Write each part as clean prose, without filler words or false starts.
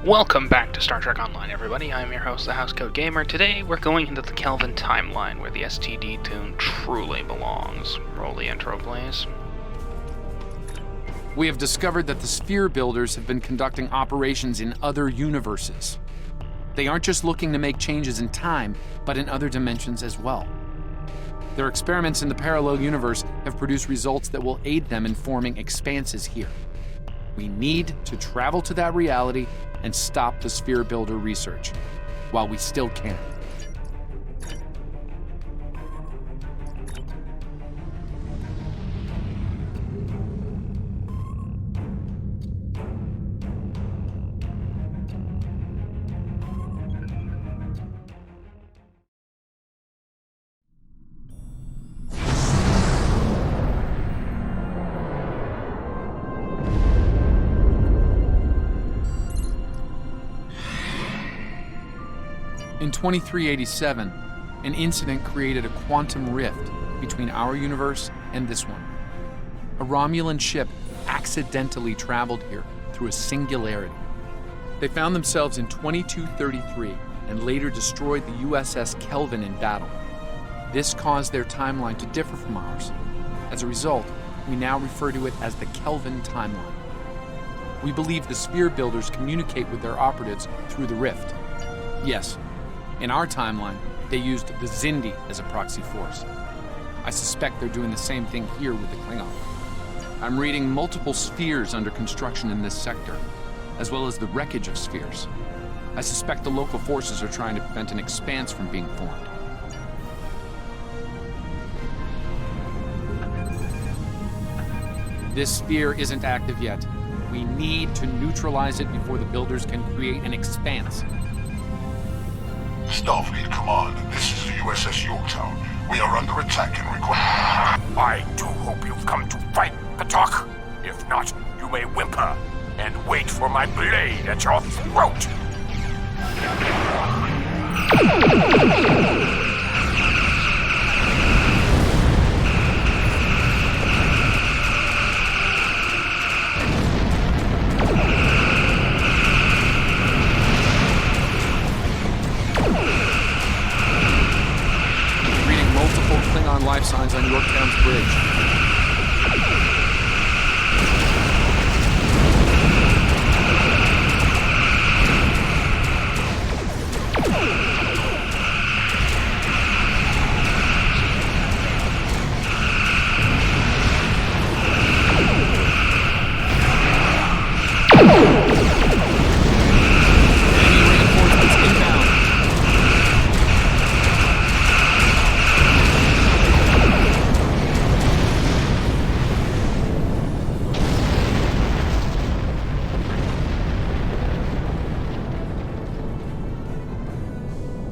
Welcome back to Star Trek Online, everybody. I'm your host, the Housecoat Gamer. Today, we're going into the Kelvin timeline, where the STD tune truly belongs. Roll the intro, please. We have discovered that the Sphere Builders have been conducting operations in other universes. They aren't just looking to make changes in time, but in other dimensions as well. Their experiments in the parallel universe have produced results that will aid them in forming expanses here. We need to travel to that reality and stop the Sphere Builder research, while we still can. In 2387, an incident created a quantum rift between our universe and this one. A Romulan ship accidentally traveled here through a singularity. They found themselves in 2233 and later destroyed the USS Kelvin in battle. This caused their timeline to differ from ours. As a result, we now refer to it as the Kelvin timeline. We believe the Sphere Builders communicate with their operatives through the rift. Yes, in our timeline, they used the Xindi as a proxy force. I suspect they're doing the same thing here with the Klingon. I'm reading multiple spheres under construction in this sector, as well as the wreckage of spheres. I suspect the local forces are trying to prevent an expanse from being formed. This sphere isn't active yet. We need to neutralize it before the Builders can create an expanse. Starfleet Command, this is the USS Yorktown. We are under attack and require... I do hope you've come to fight, Patok. If not, you may whimper and wait for my blade at your throat. Life signs on Yorktown's bridge.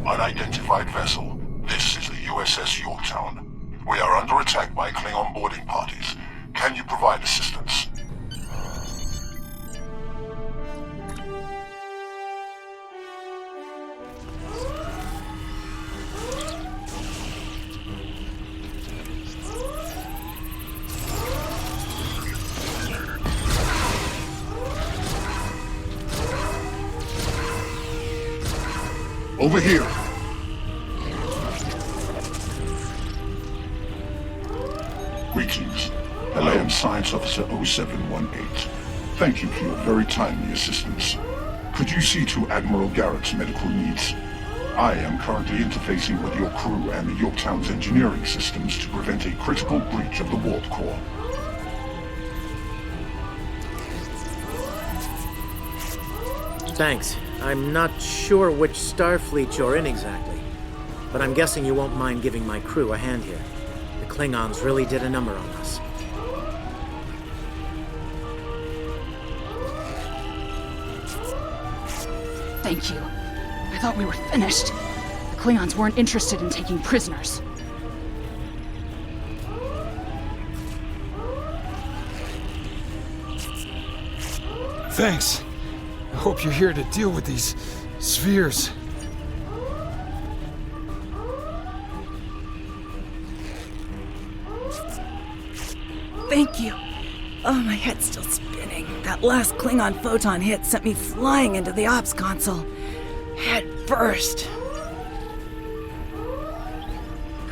Unidentified vessel. This is the USS Yorktown. We are under attack by Klingon boarding parties. Can you provide assistance? Over here. Greetings. I am Science Officer 0718. Thank you for your very timely assistance. Could you see to Admiral Garrett's medical needs? I am currently interfacing with your crew and the Yorktown's engineering systems to prevent a critical breach of the warp core. Thanks. I'm not sure which Starfleet you're in exactly, but I'm guessing you won't mind giving my crew a hand here. The Klingons really did a number on us. Thank you. I thought we were finished. The Klingons weren't interested in taking prisoners. Thanks. I hope you're here to deal with these spheres. Thank you. Oh, my head's still spinning. That That last Klingon photon hit sent me flying into the ops console. Head first.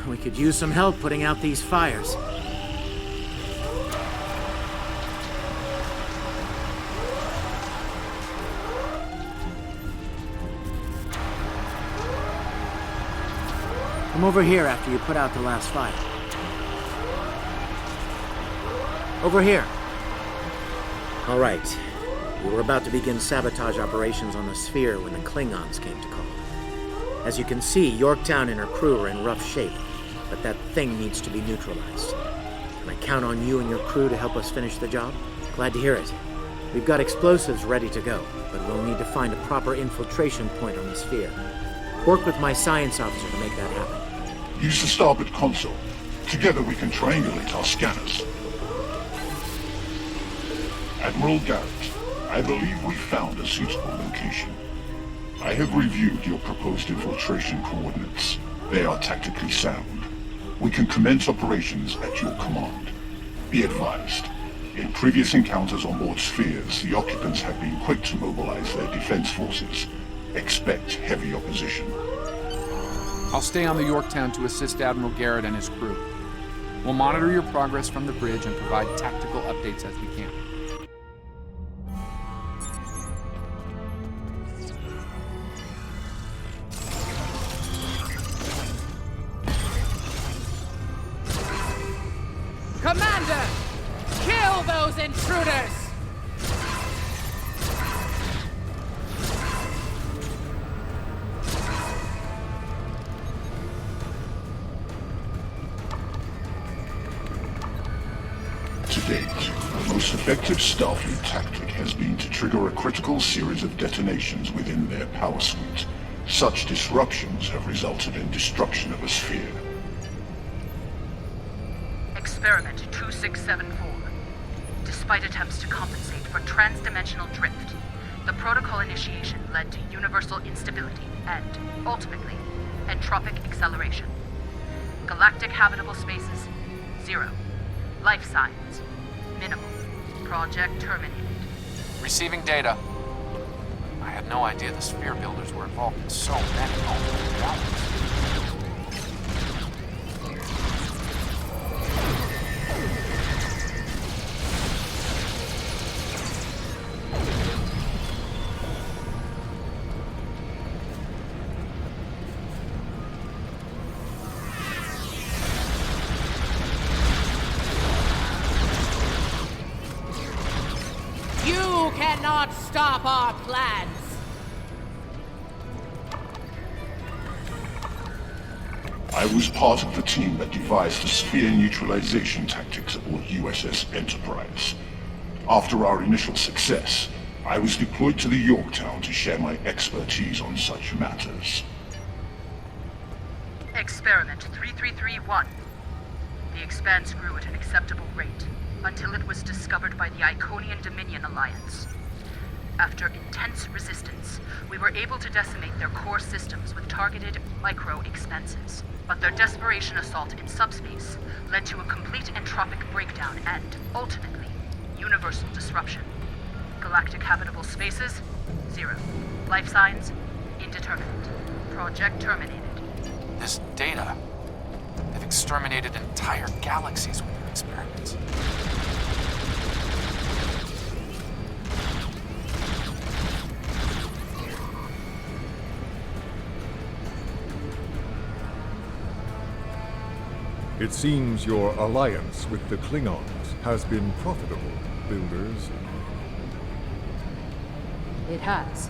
We could use some help putting out these fires. Come over here after you put out the last fire. Over here. All right. We were about to begin sabotage operations on the sphere when the Klingons came to call. As you can see, Yorktown and her crew are in rough shape, but that thing needs to be neutralized. Can I count on you and your crew to help us finish the job? Glad to hear it. We've got explosives ready to go, but we'll need to find a proper infiltration point on the sphere. Work with my science officer to make that happen. Use the starboard console. Together we can triangulate our scanners. Admiral Garrett, I believe we found a suitable location. I have reviewed your proposed infiltration coordinates. They are tactically sound. We can commence operations at your command. Be advised, in previous encounters on board spheres, the occupants have been quick to mobilize their defense forces. Expect heavy opposition. I'll stay on the Yorktown to assist Admiral Garrett and his crew. We'll monitor your progress from the bridge and provide tactical updates as we can. Commander! Kill those intruders! To date, the most effective Starfleet tactic has been to trigger a critical series of detonations within their power suite. Such disruptions have resulted in destruction of a sphere. Experiment 2674. Despite attempts to compensate for transdimensional drift, the protocol initiation led to universal instability and, ultimately, entropic acceleration. Galactic habitable spaces, 0. Life signs, minimal. Project terminated. Receiving data. I had no idea the sphere builders were involved in so many alternate realities. You cannot stop our plans! I was part of the team that devised the sphere neutralization tactics aboard USS Enterprise. After our initial success, I was deployed to the Yorktown to share my expertise on such matters. Experiment 3331. The Expanse grew at an acceptable rate, until it was discovered by the Iconian Dominion Alliance. After intense resistance, we were able to decimate their core systems with targeted micro-expanses. But their desperation assault in subspace led to a complete entropic breakdown and, ultimately, universal disruption. Galactic habitable spaces, 0. Life signs, indeterminate. Project terminated. This data. They've exterminated entire galaxies with their experiments. It seems your alliance with the Klingons has been profitable, builders. It has.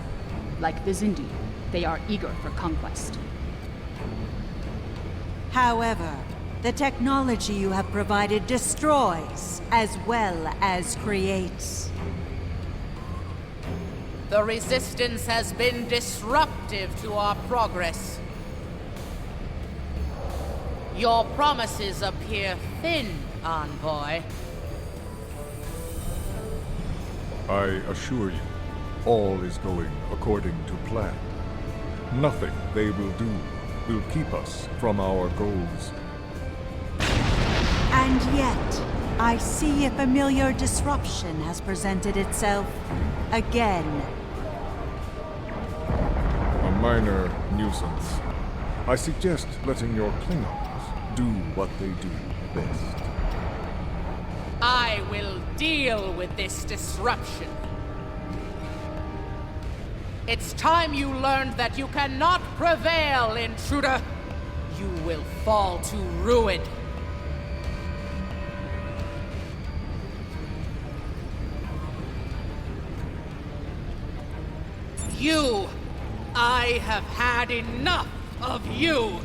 Like the Zindi, they are eager for conquest. However, the technology you have provided destroys as well as creates. The Resistance has been disruptive to our progress. Your promises appear thin, Envoy. I assure you, all is going according to plan. Nothing they will do will keep us from our goals. And yet, I see a familiar disruption has presented itself again. A minor nuisance. I suggest letting your Klingons do what they do best. I will deal with this disruption. It's time you learned that you cannot prevail, intruder. You will fall to ruin. You! I have had enough of you!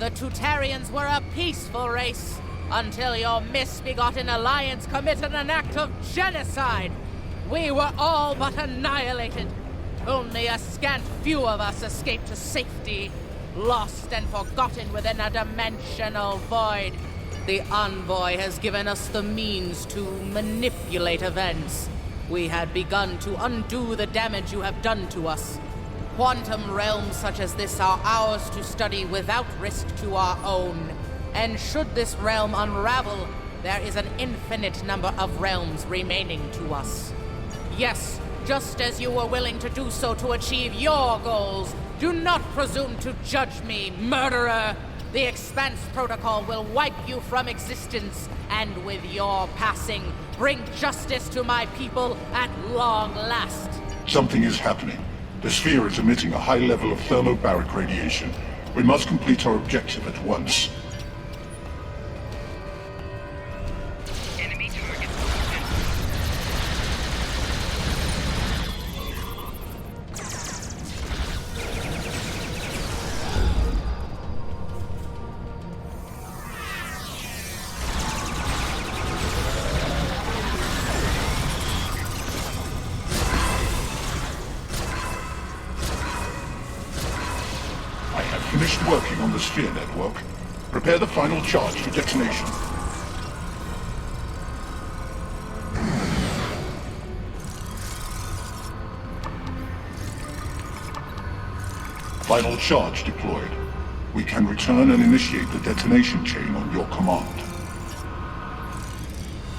The Tutarians were a peaceful race until your misbegotten alliance committed an act of genocide. We were all but annihilated. Only a scant few of us escaped to safety, lost and forgotten within a dimensional void. The Envoy has given us the means to manipulate events. We had begun to undo the damage you have done to us. Quantum realms such as this are ours to study without risk to our own. And should this realm unravel, there is an infinite number of realms remaining to us. Yes, just as you were willing to do so to achieve your goals, do not presume to judge me, murderer! The Expanse Protocol will wipe you from existence, and with your passing, bring justice to my people at long last. Something is happening. The sphere is emitting a high level of thermobaric radiation. We must complete our objective at once. Enemy target. Finished working on the sphere network. Prepare the final charge for detonation. Final charge deployed. We can return and initiate the detonation chain on your command.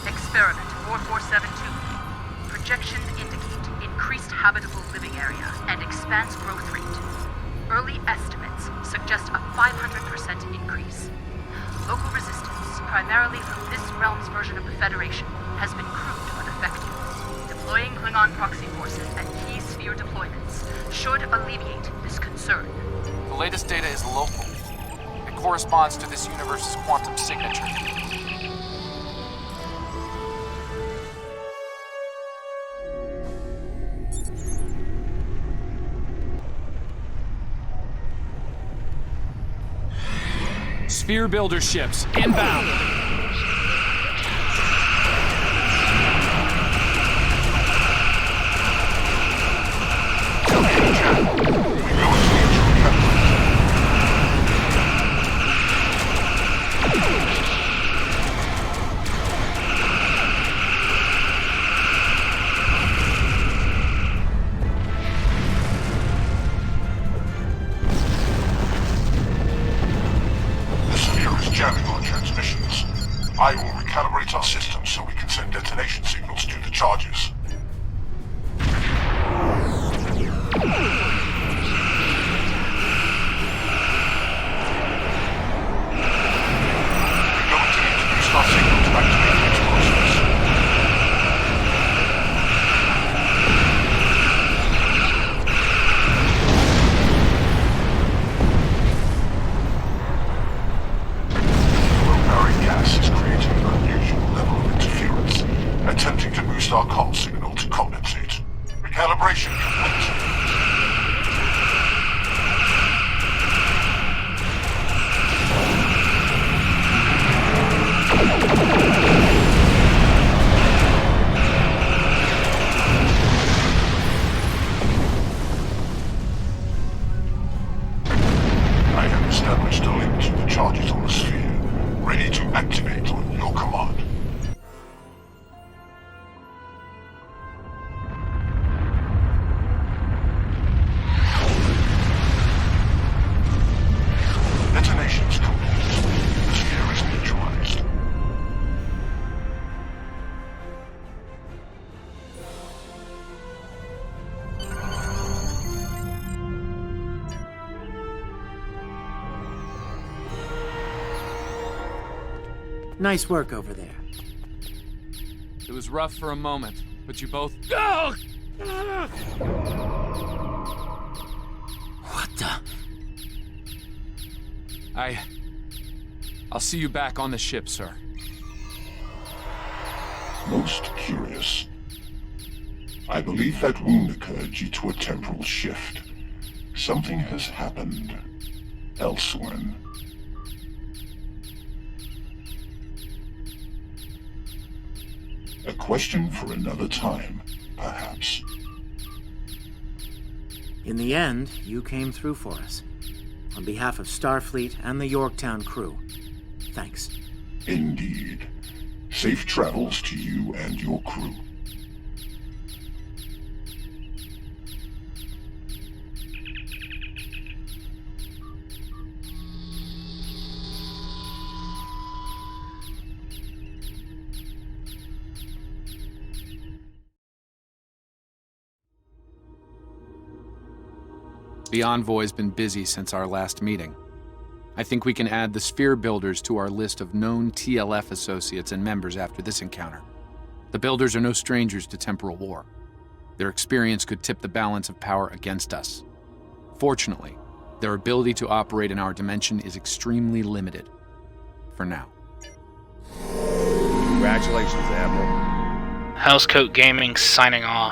Experiment 4472. Projections indicate increased habitable living area and expanse growth rate. Early estimates suggest a 500% increase. Local resistance, primarily from this realm's version of the Federation, has been crude but effective. Deploying Klingon proxy forces at key sphere deployments should alleviate this concern. The latest data is local. It corresponds to this universe's quantum signature. Sphere builder ships inbound. The sphere is jamming our transmissions. Nice work over there. It was rough for a moment, but you both... What the... I'll see you back on the ship, sir. Most curious. I believe that wound occurred due to a temporal shift. Something has happened elsewhere. A question for another time, perhaps. In the end, you came through for us. On behalf of Starfleet and the Yorktown crew, thanks. Indeed. Safe travels to you and your crew. The Envoy's been busy since our last meeting. I think we can add the Sphere Builders to our list of known TLF associates and members after this encounter. The Builders are no strangers to temporal war. Their experience could tip the balance of power against us. Fortunately, their ability to operate in our dimension is extremely limited. For now. Congratulations, Admiral. Housecoat Gaming signing off.